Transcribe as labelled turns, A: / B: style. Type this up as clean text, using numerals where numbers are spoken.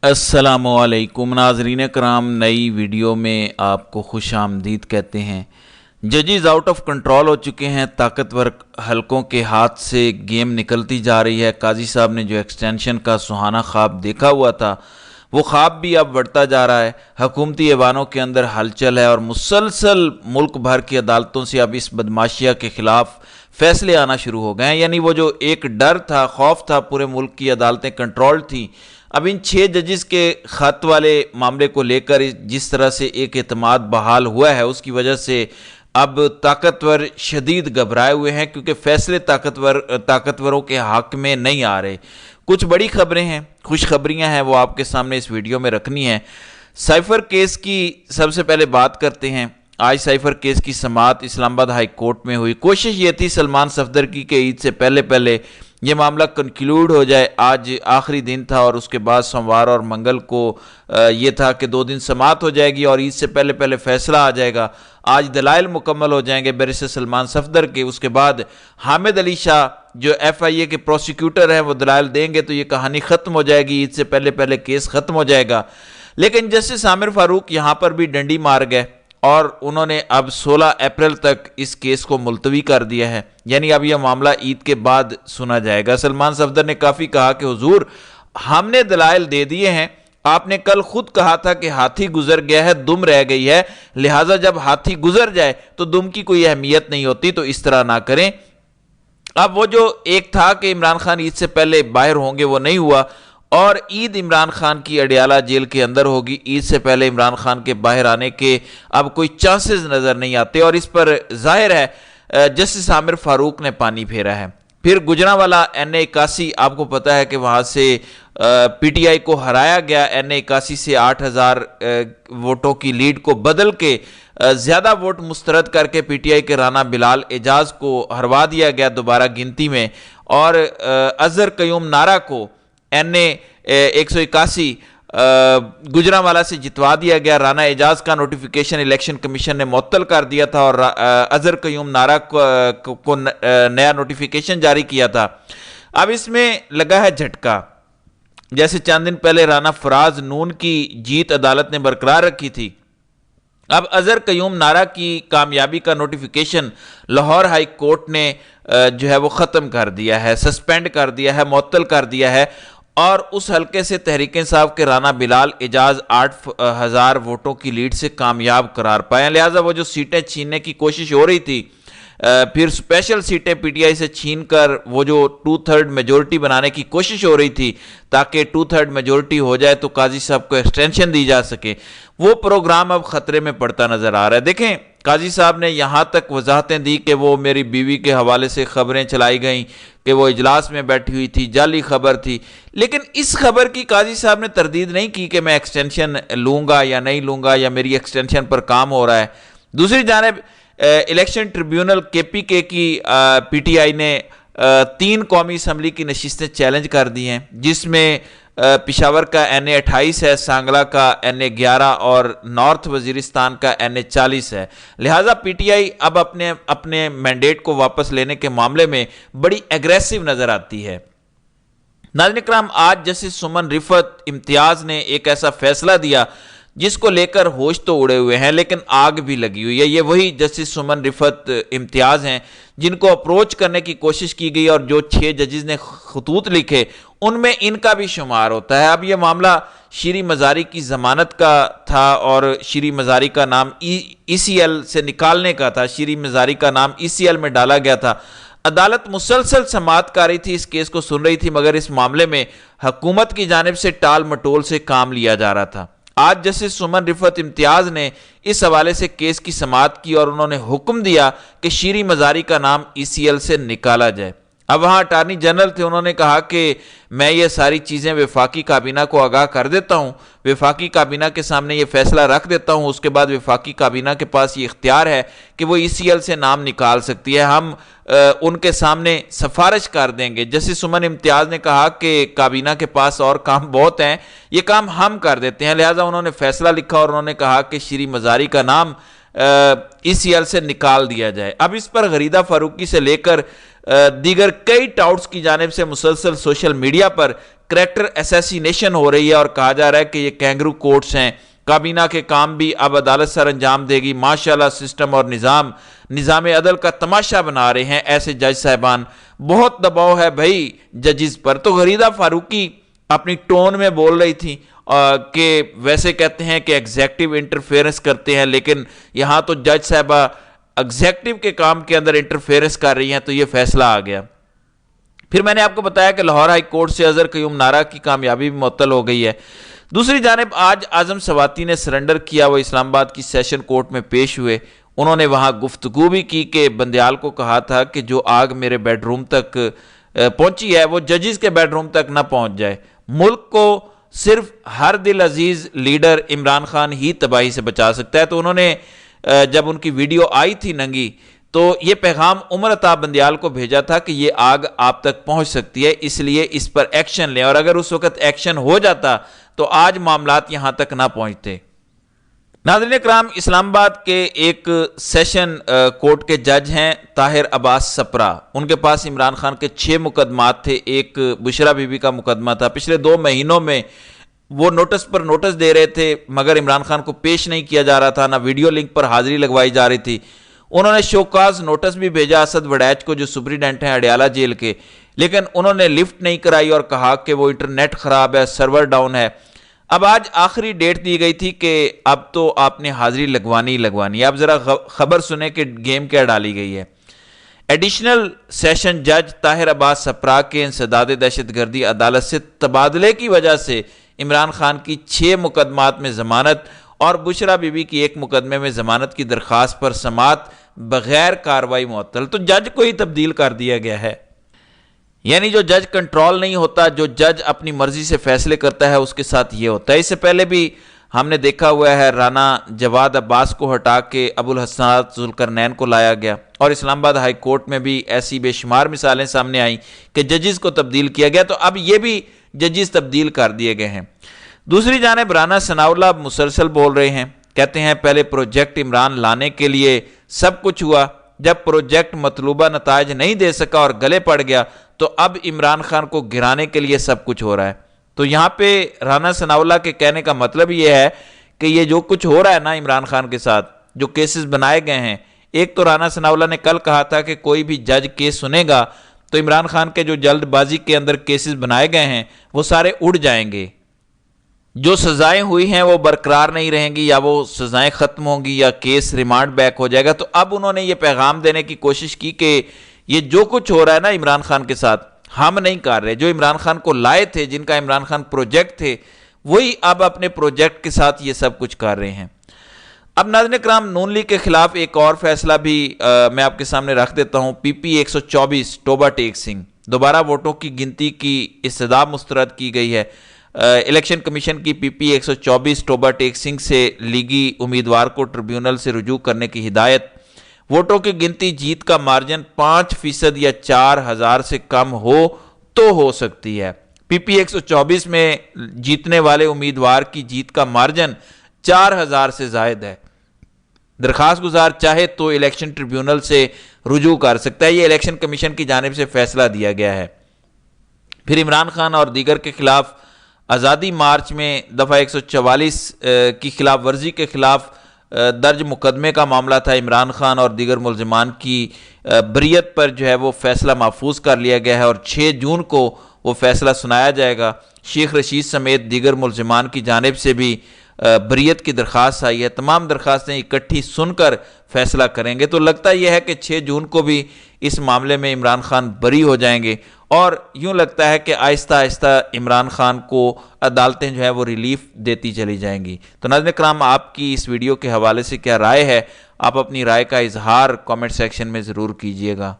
A: अस्सलामुअलैकुम नाज़रीन कराम, नई वीडियो में आपको खुश आमदीद कहते हैं। जजेस आउट ऑफ कंट्रोल हो चुके हैं, ताकतवर हलकों के हाथ से गेम निकलती जा रही है। काजी साहब ने जो एक्सटेंशन का सुहाना ख्वाब देखा हुआ था वो ख्वाब भी अब बढ़ता जा रहा है। हुकूमती ऐवानों के अंदर हलचल है और मुसलसल मुल्क भर की अदालतों से अब इस बदमाशिया के खिलाफ फैसले आना शुरू हो गए हैं। यानी वो जो एक डर था, खौफ था, पूरे मुल्क की अदालतें कंट्रोल थी, अब इन 6 जजेस के खत वाले मामले को लेकर जिस तरह से एक एतमाद बहाल हुआ है, उसकी वजह से अब ताकतवर शदीद घबराए हुए हैं, क्योंकि फैसले ताकतवरों के हक में नहीं आ रहे। कुछ बड़ी खबरें हैं, खुशखबरियां हैं, वो आपके सामने इस वीडियो में रखनी है। साइफर केस की सबसे पहले बात करते हैं। आज साइफर केस की समाअत इस्लामाबाद हाई कोर्ट में हुई। कोशिश ये थी सलमान सफदर की कि ईद से पहले पहले ये मामला कंक्लूड हो जाए। आज आखिरी दिन था और उसके बाद सोमवार और मंगल को ये था कि 2 दिन समाअत हो जाएगी और ईद से पहले पहले फैसला आ जाएगा। आज दलाइल मुकम्मल हो जाएंगे बैरिस्टर सलमान सफदर के। उसके बाद हामिद अली शाह जो FIA के प्रोसिक्यूटर हैं वो दलाइल देंगे, तो ये कहानी ख़त्म हो जाएगी, ईद से पहले पहले केस ख़त्म हो जाएगा। लेकिन जस्टिस आमिर फारूक यहाँ पर भी डंडी मार गए और उन्होंने अब 16 अप्रैल तक इस केस को मुलतवी कर दिया है। यानी अब यह मामला ईद के बाद सुना जाएगा। सलमान सफदर ने काफ़ी कहा कि हुजूर, हमने दलाइल दे दिए हैं, आपने कल खुद कहा था कि हाथी गुजर गया है, दुम रह गई है, लिहाजा जब हाथी गुजर जाए तो दुम की कोई अहमियत नहीं होती, तो इस तरह ना करें। अब वो जो एक था कि इमरान खान ईद से पहले बाहर होंगे, वो नहीं हुआ और ईद इमरान खान की अडियाला जेल के अंदर होगी। ईद से पहले इमरान खान के बाहर आने के अब कोई चांसेस नज़र नहीं आते और इस पर जाहिर है जस्टिस आमिर फारूक ने पानी फेरा है। फिर गुजरांवाला NA81, आपको पता है कि वहाँ से PTI को हराया गया। NA81 से 8000 वोटों की लीड को बदल के ज़्यादा वोट मुस्तरद करके PTI के राना बिलाल एजाज को हरवा दिया गया दोबारा गिनती में, और अजहर कयूम नारा को NA181 गुजरांवाला से जितवा दिया गया। राना एजाज का नोटिफिकेशन इलेक्शन कमीशन ने मुअत्तल कर दिया था और अजहर कयूम नारा को नया नोटिफिकेशन जारी किया था। अब इसमें लगा है झटका। जैसे चंद दिन पहले राना फराज नून की जीत अदालत ने बरकरार रखी थी, अब अजहर कयूम नारा की कामयाबी का नोटिफिकेशन लाहौर हाई कोर्ट ने जो है वो ख़त्म कर दिया है, सस्पेंड कर दिया है, मुअत्तल कर दिया है और उस हल्के से तहरीक इंसाफ के राना बिलाल एजाज 8000 वोटों की लीड से कामयाब करार पाए। लिहाजा वो जो सीटें छीनने की कोशिश हो रही थी, फिर स्पेशल सीटें PTI से छीन कर वो जो 2/3 मेजोरिटी बनाने की कोशिश हो रही थी ताकि 2/3 मेजोरिटी हो जाए तो काजी साहब को एक्सटेंशन दी जा सके, वो प्रोग्राम अब खतरे में पड़ता नजर आ रहा है। देखें, काजी साहब ने यहाँ तक वजाहतें दी कि वो मेरी बीवी के हवाले से खबरें चलाई गईं कि वो इजलास में बैठी हुई थी, जाली खबर थी, लेकिन इस खबर की काजी साहब ने तरदीद नहीं की कि मैं एक्सटेंशन लूँगा या नहीं लूँगा या मेरी एक्सटेंशन पर काम हो रहा है। दूसरी जानिब इलेक्शन ट्रिब्यूनल KPK की PTI ने 3 कौमी असम्बली की नशिस्तें चैलेंज कर दी हैं, जिसमें पिशावर का NA28 है, सांगला का NA11 और नॉर्थ वजीरिस्तान का NA40 है। लिहाजा PTI अब अपने मैंडेट को वापस लेने के मामले में बड़ी एग्रेसिव नजर आती है। नाज़रीन इकराम, आज जस्टिस सुमन रिफत इम्तियाज ने एक ऐसा फैसला दिया जिसको लेकर होश तो उड़े हुए हैं लेकिन आग भी लगी हुई है। ये वही जस्टिस सुमन रिफत इम्तियाज हैं जिनको अप्रोच करने की कोशिश की गई और जो 6 जजेस ने खतूत लिखे उनमें इनका भी शुमार होता है। अब ये मामला शीरी मजारी की जमानत का था और शीरी मजारी का नाम ECL से निकालने का था, शीरी मजारी का नाम ECL में डाला गया था। अदालत मुसलसल समाअत कर रही थी, इस केस को सुन रही थी, मगर इस मामले में हुकूमत की जानिब से टाल मटोल से काम लिया जा रहा था। आज जस्टिस सुमन रिफत इम्तियाज ने इस हवाले से केस की समाअत की और उन्होंने हुक्म दिया कि शीरी मजारी का नाम ECL से निकाला जाए। अब वहाँ अटार्नी जनरल थे, उन्होंने कहा कि मैं ये सारी चीज़ें वफाकी काबीना को आगाह कर देता हूँ, वफाकी काबीना के सामने ये फैसला रख देता हूँ, उसके बाद वफाकी काबीना के पास ये इख्तियार है कि वो ECL से नाम निकाल सकती है, हम उनके सामने सिफारिश कर देंगे। जस्टिस सुमन इम्तियाज ने कहा कि काबीना के पास और काम बहुत हैं, ये काम हम कर देते हैं। लिहाजा उन्होंने फैसला लिखा और उन्होंने कहा कि शीरी मजारी का नाम ECL से निकाल दिया जाए। अब इस पर गरीदा फारूकी से लेकर दीगर कई टाउट्स की जानिब से मुसलसल सोशल मीडिया पर करेक्टर असैसिनेशन हो रही है और कहा जा रहा है कि ये कैंगरू कोर्ट्स हैं, काबीना के काम भी अब अदालत सर अंजाम देगी। माशाल्लाह सिस्टम और निज़ाम अदल का तमाशा बना रहे हैं ऐसे जज साहिबान। बहुत दबाव है भाई जजिस पर। तो गरीदा फारूकी अपनी टोन में बोल रही थी कि वैसे कहते हैं कि एग्जेक्टिव इंटरफेरेंस करते हैं, लेकिन यहाँ तो जज साहिबा एग्जेक्टिव के काम के अंदर इंटरफेरेंस कर रही हैं, तो ये फैसला आ गया। फिर मैंने आपको बताया कि लाहौर हाई कोर्ट से अजहर कयूम नारा की कामयाबी भी मुअत्तल हो गई है। दूसरी जानिब आज आजम सवाती ने सरेंडर किया, वो इस्लामाबाद की सेशन कोर्ट में पेश हुए। उन्होंने वहाँ गुफ्तगू भी की कि बंदयाल को कहा था कि जो आग मेरे बेडरूम तक पहुंची है वो जजिस के बेडरूम तक ना पहुंच जाए। मुल्क को सिर्फ हर दिल अजीज लीडर इमरान खान ही तबाही से बचा सकता है। तो उन्होंने जब उनकी वीडियो आई थी नंगी, तो ये पैगाम उमर अताब बंदयाल को भेजा था कि ये आग आप तक पहुंच सकती है, इसलिए इस पर एक्शन लें। और अगर उस वक्त एक्शन हो जाता तो आज मामलात यहां तक ना पहुंचते। नाज़रीन इकराम, इस्लामाबाद के एक सेशन कोर्ट के जज हैं ताहिर अब्बास सपरा। उनके पास इमरान खान के 6 मुकदमात थे। एक बुशरा बीबी का मुकदमा था। पिछले 2 महीनों में वो नोटिस पर नोटिस दे रहे थे, मगर इमरान खान को पेश नहीं किया जा रहा था, ना वीडियो लिंक पर हाजिरी लगवाई जा रही थी। उन्होंने शोकाज नोटिस भी भेजा असद वड़ैच को, जो सुपरिटेंडेंट हैं अडियाला जेल के, लेकिन उन्होंने लिफ्ट नहीं कराई और कहा कि वो इंटरनेट खराब है, सर्वर डाउन है। अब आज आखिरी डेट दी गई थी कि अब तो आपने हाजिरी लगवानी ही लगवानी है। अब जरा खबर सुने कि गेम क्या डाली गई है। एडिशनल सेशन जज ताहिर अब्बास सपरा के इंसदाद दहशतगर्दी अदालत से तबादले की वजह से इमरान खान की 6 मुकदमात में जमानत और बुशरा बीबी की 1 मुकदमे में जमानत की दरखास्त पर समात बगैर कार्रवाई मुअत्तल। तो जज को ही तब्दील कर दिया गया है। यानी जो जज कंट्रोल नहीं होता, जो जज अपनी मर्जी से फैसले करता है, उसके साथ ये होता है। इससे पहले भी हमने देखा हुआ है, राना जवाद अब्बास को हटा के अबुल हसनात जुल्करनैन को लाया गया, और इस्लामाबाद हाई कोर्ट में भी ऐसी बेशुमार मिसालें सामने आई कि जजिस को तब्दील किया गया। तो अब ये भी जजिस तब्दील कर दिए गए हैं। दूसरी जानिब राना सनाउल्लाह मुसलसल बोल रहे हैं, कहते हैं पहले प्रोजेक्ट इमरान लाने के लिए सब कुछ हुआ, जब प्रोजेक्ट मतलूबा नताइज नहीं दे सका और गले पड़ गया तो अब इमरान खान को गिराने के लिए सब कुछ हो रहा है। तो यहाँ पे राना सनाउल्लाह के कहने का मतलब ये है कि ये जो कुछ हो रहा है ना इमरान खान के साथ, जो केसेस बनाए गए हैं, एक तो राना सनाउल्लाह ने कल कहा था कि कोई भी जज केस सुनेगा तो इमरान खान के जो जल्दबाजी के अंदर केसेस बनाए गए हैं वो सारे उड़ जाएंगे, जो सजाएं हुई हैं वो बरकरार नहीं रहेंगी, या वो सजाएं खत्म होंगी, या केस रिमांड बैक हो जाएगा। तो अब उन्होंने ये पैगाम देने की कोशिश की कि ये जो कुछ हो रहा है ना इमरान खान के साथ, हम नहीं कर रहे। जो इमरान खान को लाए थे, जिनका इमरान खान प्रोजेक्ट थे, वही अब अपने प्रोजेक्ट के साथ ये सब कुछ कर रहे हैं। अब नाज़रीन इकराम, नून लीग के खिलाफ एक और फैसला भी मैं आपके सामने रख देता हूँ। PP 124 टोबा टेक सिंह, दोबारा वोटों की गिनती की इस्तदा मुस्तरद की गई है। इलेक्शन कमीशन की PP 124 टोबा टेक सिंह से लीगी उम्मीदवार को ट्रिब्यूनल से रुजू करने की हिदायत। वोटों की गिनती जीत का मार्जिन 5% या 4000 से कम हो तो हो सकती है। PP 124 में जीतने वाले उम्मीदवार की जीत का मार्जिन 4000 से जायद है। दरखास्त गुजार चाहे तो इलेक्शन ट्रिब्यूनल से रुजू कर सकता है। ये इलेक्शन कमीशन की जानिब से फैसला दिया गया है। फिर इमरान खान और दीगर के खिलाफ आज़ादी मार्च में दफ़ा 144 की खिलाफ वर्जी के खिलाफ दर्ज मुकदमे का मामला था। इमरान खान और दीगर मुलजिमान की बरियत पर जो है वो फैसला महफूज कर लिया गया है और 6 जून को वो फैसला सुनाया जाएगा। शेख रशीद समेत दीगर मुलजिमान की जानिब से भी बरियत की दरख्वास्त आई है। तमाम दरख्वास्तें इकट्ठी सुनकर फैसला करेंगे। तो लगता यह है कि 6 जून को भी इस मामले में इमरान खान बरी हो जाएंगे और यूं लगता है कि आहिस्ता आहिस्ता इमरान खान को अदालतें जो है वो रिलीफ देती चली जाएंगी। तो नाज़रीन किराम, आपकी इस वीडियो के हवाले से क्या राय है? आप अपनी राय का इजहार कमेंट सेक्शन में ज़रूर कीजिएगा।